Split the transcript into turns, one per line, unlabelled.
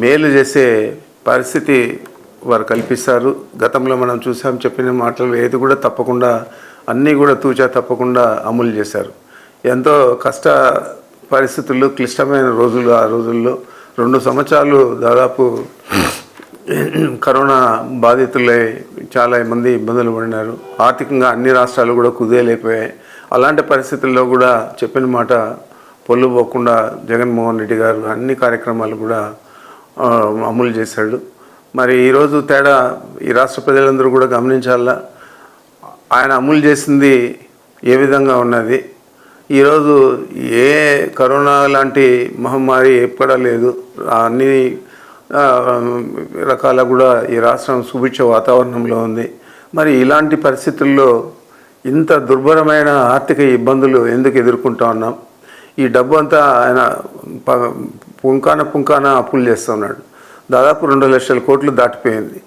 మేలు చేసే పరిస్థితి వారు కల్పిస్తారు. గతంలో మనం చూసాం, చెప్పిన మాటలు ఏది కూడా తప్పకుండా అన్నీ కూడా తూచా తప్పకుండా అమలు చేశారు. ఎంతో కష్ట పరిస్థితుల్లో, క్లిష్టమైన రోజులు, ఆ రోజుల్లో 2 సంవత్సరాలు దాదాపు కరోనా బాధితులై చాలా మంది ఇబ్బందులు పడినారు. ఆర్థికంగా అన్ని రాష్ట్రాలు కూడా కుదేలైపోయాయి. అలాంటి పరిస్థితుల్లో కూడా చెప్పిన మాట పొల్లుపోకుండా జగన్మోహన్ రెడ్డి గారు అన్ని కార్యక్రమాలు కూడా అమలు చేశాడు. మరి ఈరోజు తేడా ఈ రాష్ట్ర ప్రజలందరూ కూడా గమనించాలా, ఆయన అమలు చేసింది ఏ విధంగా ఉన్నది. ఈరోజు ఏ కరోనా లాంటి మహమ్మారి ఎక్కడా లేదు. అన్ని రకాల కూడా ఈ రాష్ట్రం సుభిక్ష వాతావరణంలో ఉంది. మరి ఇలాంటి పరిస్థితుల్లో ఇంత దుర్భరమైన ఆర్థిక ఇబ్బందులు ఎందుకు ఎదుర్కొంటా ఉన్నాం? ఈ డబ్బు అంతా ఆయన పుంకాన అప్పులు చేస్తూ ఉన్నాడు. దాదాపు 2 లక్షల కోట్లు దాటిపోయింది.